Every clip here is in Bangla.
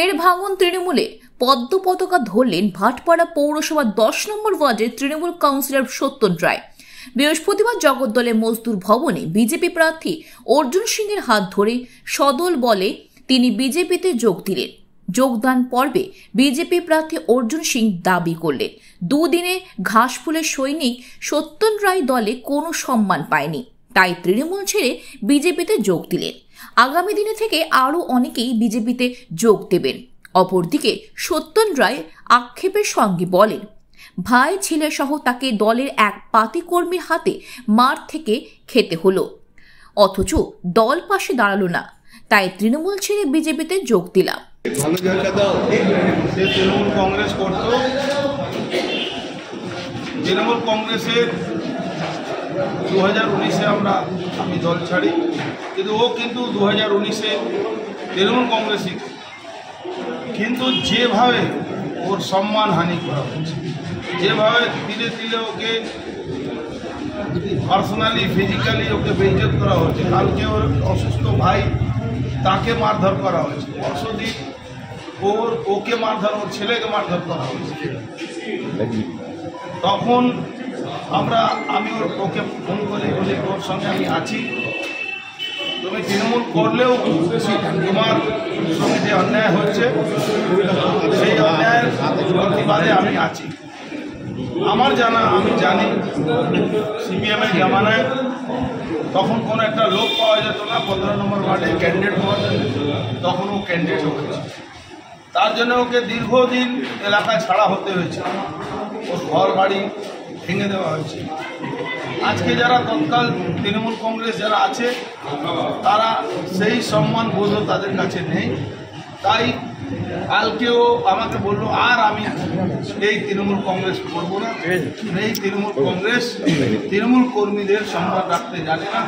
ফের ভাঙন তৃণমূলে। পদ্ম পতাকা ধরলেন ভাটপাড়া পৌরসভা 10 নম্বর ওয়ার্ডের তৃণমূল কাউন্সিলর সত্যন রায়। বৃহস্পতিবার জগদ্দলে মজদুর ভবনে বিজেপি প্রার্থী অর্জুন সিংয়ের হাত ধরে সদল বলে তিনি বিজেপিতে যোগ দিলেন। যোগদান পর্বে বিজেপি প্রার্থী অর্জুন সিং দাবি করলেন, দুদিনে ঘাসফুলের সৈনিক সত্যন রায় দলে কোনো সম্মান পায়নি, তাই তৃণমূল ছেড়ে বিজেপিতে যোগ দিলেন। আগামী দিনে থেকে আরও অনেকেই বিজেপিতে যোগ দেবেন। অপরদিকে সত্যন রায় আক্ষেপের সঙ্গে বলেন, ভাই ছেলে সহ তাকে দলের এক পাতি কর্মীর হাতে মার থেকে খেতে হলো, অথচ দল পাশে দাঁড়ালো না, তাই তৃণমূল ছেড়ে বিজেপিতে যোগ দিলাম। তৃণমূল কংগ্রেস করত, তৃণমূল কংগ্রেসের 2019-এ আমি দল ছাড়ি, কিন্তু ও কিন্তু 2019-এ তৃণমূল কংগ্রেসই। কিন্তু যেভাবে ওর সম্মানহানি করা হচ্ছে, যেভাবে ধীরে ধীরে ওকে পার্সোনালি ফিজিক্যালি ওকে বেইজ্জত করা হচ্ছে, কালকে ওর অসুস্থ ভাই তাকে মারধর করা হয়েছে, পরশুদিন ওকে মারধর, ওর ছেলেকে মারধর করা হয়েছে। তখন আমি ওকে ফোন করে বলি, ওর সঙ্গে আমি আছি, তুমি তৃণমূল করলেও তোমার সঙ্গে যে অন্যায় হচ্ছে সেই অন্যায়ের প্রতিবাদে আমি আছি। আমি জানি সিপিএমের জামানায় তখন কোনো একটা লোক পাওয়া যেত না 15 নম্বর ওয়ার্ডে ক্যান্ডিডেট হওয়ার জন্য, তখন ও ক্যান্ডিডেট হয়েছে। তার জন্য ওকে দীর্ঘদিন এলাকায় ছাড়া হতে হয়েছে, ওর ঘর বাড়ি ভেঙে দেওয়া হয়েছে। আজকে যারা তৎকাল তৃণমূল কংগ্রেস যারা আছে তারা সেই সম্মান বোধ তাদের কাছে নেই, তাই কালকেও আমাকে বললো আর আমি এই তৃণমূল কংগ্রেস করবো না। এই তৃণমূল কংগ্রেস তৃণমূল কর্মীদের সম্মান রাখতে জানে না,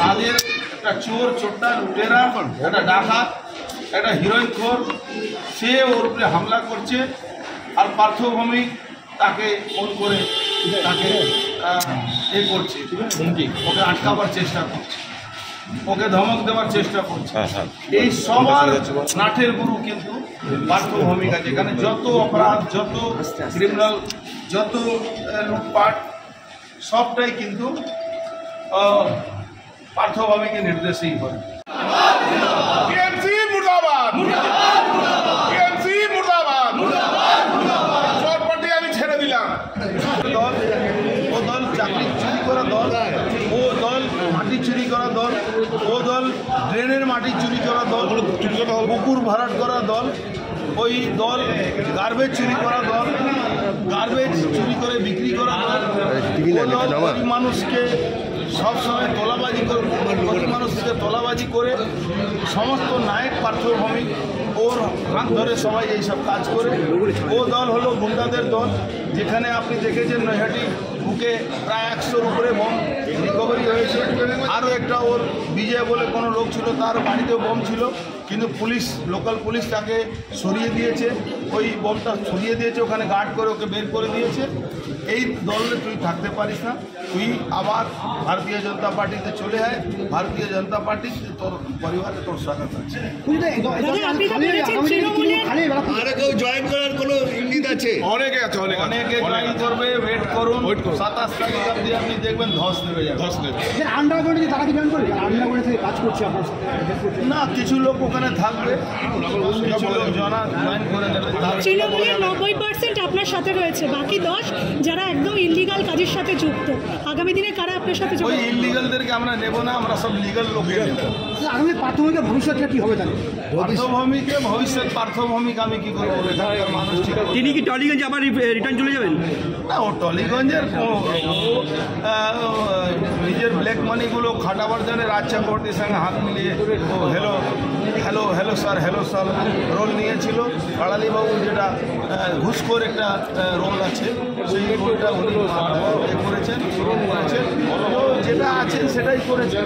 তাদের একটা চোর চোট্টা লুটেরা, একটা ডাকাত, একটা হিরোইন খোর, সে ওর উপরে হামলা করছে। আর পার্থভূমিক তাকে ফোন করে তাকে করছে, ওকে আটকাবার চেষ্টা করছে, ওকে ধমক দেওয়ার চেষ্টা করছে। এই সবার নাটের গুরু কিন্তু পার্থভূমিক আছে। এখানে যত অপরাধ, যত ক্রিমিনাল, যত লুটপাট সবটাই কিন্তু পার্থভূমিকের নির্দেশেই হয়। ও দল চাকরি চুরি করা দল, ও দল মাটি চুরি করা দল, ও দল ড্রেনের মাটি চুরি করা দল, পুকুর ভরাট করা দল, ওই দল গার্বেজ চুরি করা দল, গার্বেজ চুরি করে বিক্রি করা দল, মানুষকে সবসময় তোলাবাজি করে, মানুষকে তোলাবাজি করে সমস্ত নায়ক পার্থভূমিক ওর হাত ধরে সবাই এইসব কাজ করে। ও দল হলো গুন্ডাদের দল, যেখানে আপনি দেখেছেন নৈহাটি বুকে প্রায় 100-র উপরে বোম রিকভারি হয়েছে। আরও একটা ওর বিজয় বলে কোনো লোক ছিল, তার বাড়িতেও বোম ছিল, কিন্তু পুলিশ, লোকাল পুলিশ তাকে সরিয়ে দিয়েছে, ওই বোমটা সরিয়ে দিয়েছে, ওখানে গার্ড করে ওকে বের করে দিয়েছে। এই দলে তুই থাকতে পারিস না, তুই আবার ভারতীয় জনতা পার্টিতে চলে আয়, ভারতীয় জনতা পার্টি তোর পরিবারে তোর স্বাগত আছে। অনেকে জয়েন করবে, ওয়েট করুন, 27 তারিখ অবধি আপনি দেখবেন ধস নেবে যাবে। না, কিছু লোক ওখানে থাকবে, কিছু লোক জয়েন করে নেবে। তৃণমূলের 90% আপনার সাথে রয়েছে, বাকি 10 যারা একদম ইলিগাল কাজের সাথে যুক্ত, আগামী দিনে কারা আপনার সাথে যুক্ত? ওই ইলিগালদেরকে আমরা নেব না, আমরা সব লিগাল লোককে নেব। আগামী পার্থভূমিকের ভবিষ্যৎটা কি হবে তাহলে? পার্থভূমিক আমি কি করবো? মানুষ তিনি কি টলিগঞ্জ আবার রিটার্ন চলে যাবেন? না, ও টলিগঞ্জের নিজের ব্ল্যাক মানিগুলো খাটাবার জন্য রাজ চক্রবর্তীর সঙ্গে হাত মিলিয়ে ও hello hello hello sir, hello sir role নিয়েছিল। কাড়ালিবাবু যেটা ঘুষখোর একটা রোল আছে, সেই রোলটা উনি করেছেন, তো যেটা আছে সেটাই করেছেন।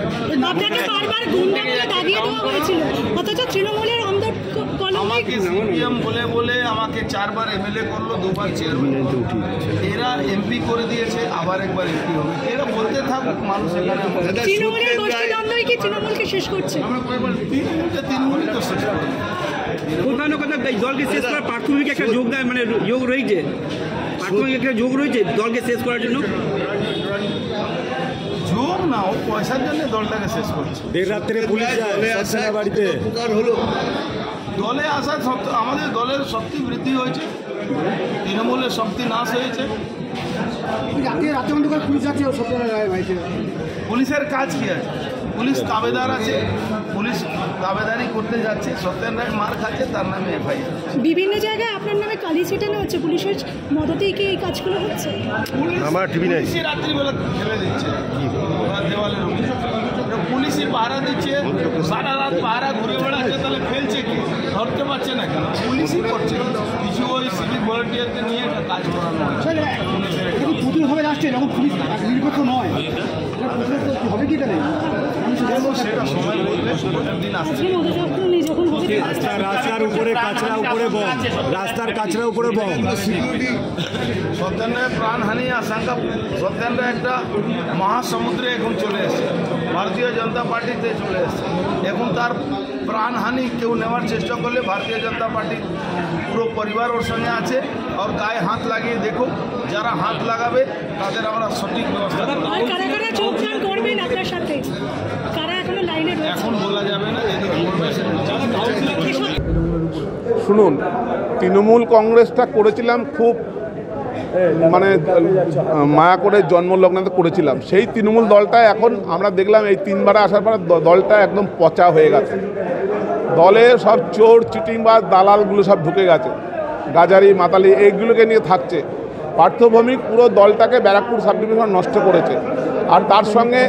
আমাকে সিপিএম বলে বলে আমাকে 4 বার এমএলএ করলো, 2 বার চেয়ারম্যান, এরা এমপি করে দিয়েছে, আবার একবার এমপি হবে। এরা বলতে থাকুক, মানুষ এখানে তৃণমূলকে শেষ করছে। তৃণমূলই তো শেষ করবে। কোথাও না কোথাও এই দলকে শেষ করার প্রাথমিক একটা যোগদান মানে যোগ রয়েছে, প্রাথমিক একটা যোগ রয়েছে দলকে শেষ করার জন্য। যোগ না, ও পয়সার জন্য দলটাকে শেষ করছে। দেড় রাত্রে পুলিশ যায় বাড়িতে। দলে আসা আমাদের দলের শক্তি বৃদ্ধি হয়েছে, তৃণমূলের শক্তি নাশ হয়েছে। পুলিশের কাজ কি আছে? পুলিশ তাবেদার আছে, পুলিশ তাবেদারি করতে যাচ্ছে, সত্যেন রায় মার খাচ্ছে, তার নামে এফআইআর। বিভিন্ন জায়গায় আপনার নামে কালি ছিটানো হচ্ছে, পুলিশের মদতেই কি এই কাজগুলো হচ্ছে? আমার টিভি নেই। পুলিশই রাত্রিবেলা ফেলে দিচ্ছে ওরা দেওয়ালের উপরে, পুলিশই পাহারা দিচ্ছে, সারা রাত পাহারা ঘুরে বেড়াচ্ছে, তাহলে ফেলছে কি? ধরতে পারছে না কেন? পুলিশই করছে। কিছু ওই সিভিক ভলেন্টিয়ারকে নিয়ে একটা কাজ করানো হচ্ছে। পুতুলভাবে আসছে যখন পুলিশ নিরপেক্ষ নয়, হবে কি তাহলে? সেটা সময় বললে দিন আসছে। আজকে মদতপত্র নেই যখন হবে। রাস্তার উপরে কাঁচরা উপরে বম, রাস্তার কাঁচরা উপরে বম। সত্যেন রায় প্রাণহানি আশঙ্কা, সত্যেন রায় একটা মহাসমুদ্রে এখন চলে এসেছে, ভারতীয় জনতা পার্টিতে চলে এসেছে। এখন তার প্রাণহানি কেউ নেওয়ার চেষ্টা করলে ভারতীয় জনতা পার্টির পুরো পরিবার ওর সঙ্গে আছে। আর গায়ে হাত লাগিয়ে দেখো, যারা হাত লাগাবে তাদের আমরা সঠিক ব্যবস্থা করব। আর কারা কারা যোগদান করবেন আপনার সাথে? কারা এখনো লাইনে রয়েছে? এখন বলা যাবে না, যদি করবে সেটা শুনুন, তৃণমূল কংগ্রেসটা করেছিলাম খুব মানে মায়া করে জন্মলগ্নতে করেছিলাম। সেই তৃণমূল দলটা এখন আমরা দেখলাম এই তিনবারে আসার পরে দলটা একদম পচা হয়ে গেছে। দলে সব চোর চিটিংবাজ দালালগুলো সব ঢুকে গেছে, গাজারি মাতালি এইগুলোকে নিয়ে থাকছে। পার্থভৌমিক পুরো দলটাকে ব্যারাকপুর সাব ডিভিশন নষ্ট করেছে। আর তার সঙ্গে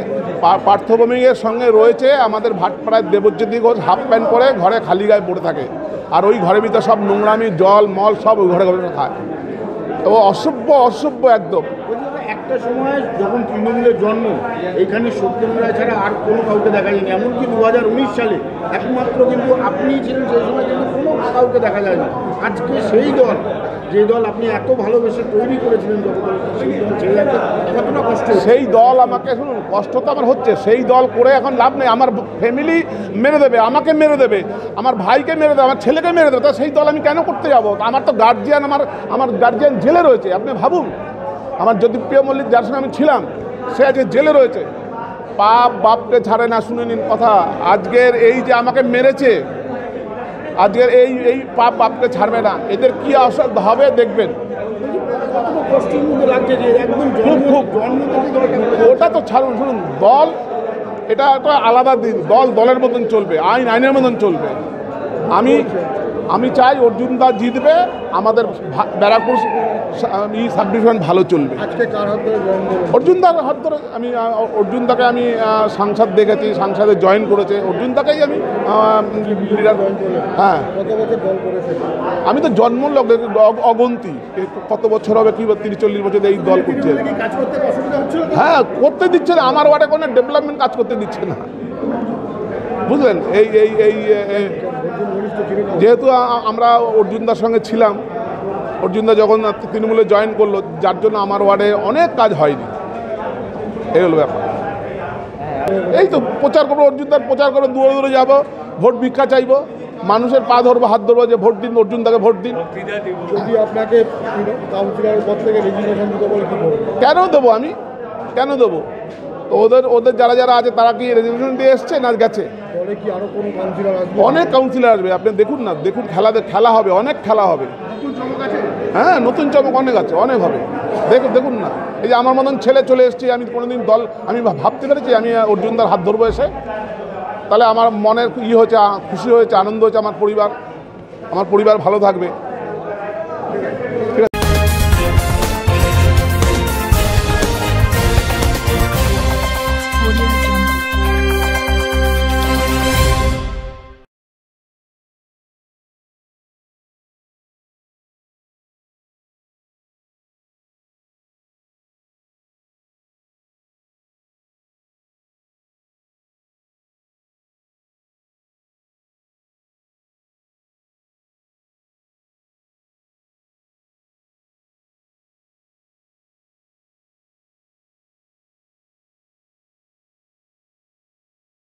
পার্থভৌমিকের সঙ্গে রয়েছে আমাদের ভাটপাড়ায় দেবজ্যোতি ঘোষ, হাফ প্যান্ট পরে ঘরে খালি গায়ে পড়ে থাকে, আর ওই ঘরের ভিতরে সব নোংরামি জল মল সব ওই ঘরে ঘরে খায়। তো অসভ্য একদম। একটা সময় যখন তৃণমূলের জন্ম, এখানে সত্যেন রায় ছাড়া আর কোনো কাউকে দেখা যায়নি। এমনকি 2019 সালে একমাত্র কিন্তু আপনিই ছিলেন, সেই সময় কিন্তু কোনো কাউকে দেখা যায়নি। আজকে সেই দল, যে দল আপনি এত ভালোবেসে তৈরি করেছিলেন, সেই দল ছেড়ে যেতে কতটা কষ্ট? সেই দল আমাকে, শুনুন, কষ্ট তো আমার হচ্ছে। সেই দল করে এখন লাভ নেই। আমার ফ্যামিলি মেরে দেবে, আমাকে মেরে দেবে, আমার ভাইকে মেরে দেবে, আমার ছেলেকে মেরে দেবে। তা সেই দল আমি কেন করতে যাব? আমার তো গার্জিয়ান, আমার গার্জিয়ান জেলে রয়েছে। আপনি ভাবুন, আমার জ্যোতিপ্রিয় মল্লিক যার সঙ্গে আমি ছিলাম, সে আজকে জেলে রয়েছে। পাপ বাপকে ছাড়ে না, শুনে নিন কথা। আজকের এই যে আমাকে মেরেছে, আজকের এই পাপ বাপকে ছাড়বে না। এদের কি অসুবিধা হবে দেখবেন। কষ্টের মধ্যে লাগছে যে একদম খুব ওটা তো ছাড়ুন। শুনুন, দল এটা একটা আলাদা দিন, দলের মতন চলবে, আইনের মতন চলবে। আমি চাই অর্জুনদা জিতবে, আমাদের ব্যারাকপুর সাব ডিভিশন ভালো চলবে। আজকে কার হাত ধরে জয়েন করবেন? অর্জুনদার হাত ধরে। অর্জুনদাকে আমি সাংসদ দেখেছি, সাংসদে জয়েন করেছে, অর্জুনদাকেই আমি লিডার। হ্যাঁ, কত বছর দল করেছে? আমি তো জন্মলগ্ন অগন্তি, কত বছর হবে, কি 30-40 বছর এই দল করছে। কাজ করতে অসুবিধা হচ্ছিল? হ্যাঁ, করতে দিচ্ছে না। আমার ওয়ার্ডে কোনো ডেভেলপমেন্ট কাজ করতে দিচ্ছে না, বুঝলেন। এই যেহেতু আমরা অর্জুনদার সঙ্গে ছিলাম, অর্জুনদা যখন তৃণমূলে জয়েন করলো, যার জন্য আমার ওয়ার্ডে অনেক কাজ হয়নি। এই হলো ব্যাপার। এই তো প্রচার করবো, অর্জুনদার প্রচার করে দূরে দূরে যাবো, ভোট ভিক্ষা চাইবো, মানুষের পা ধরবো, হাত ধরবো, যে ভোট দিন, অর্জুনদাকে ভোট দিন। যদি আপনাকে কাউন্সিলরের পদ থেকে রেজিগনেশন দিতে বলে কি করবেন? কেন দেবো আমি? কেন দেবো? তো ওদের যারা আছে তারা কি রেজিগনেশন দিয়ে এসছে না গেছে? দলে কি আরো কোনো কাউন্সিলর আসবে? অনেক কাউন্সিলর আসবে, আপনি দেখুন না, দেখুন খেলা হবে, অনেক খেলা হবে। হ্যাঁ, নতুন চমক অনেক আছে, অনেক হবে। দেখুন না, এই যে আমার মতন ছেলে চলে এসেছি, আমি কোনোদিন আমি ভাবতে পেরেছি আমি অর্জুনদার হাত ধরবো এসে? তাহলে আমার মনের হয়েছে, খুশি হয়েছে, আনন্দ হয়েছে। আমার পরিবার ভালো থাকবে।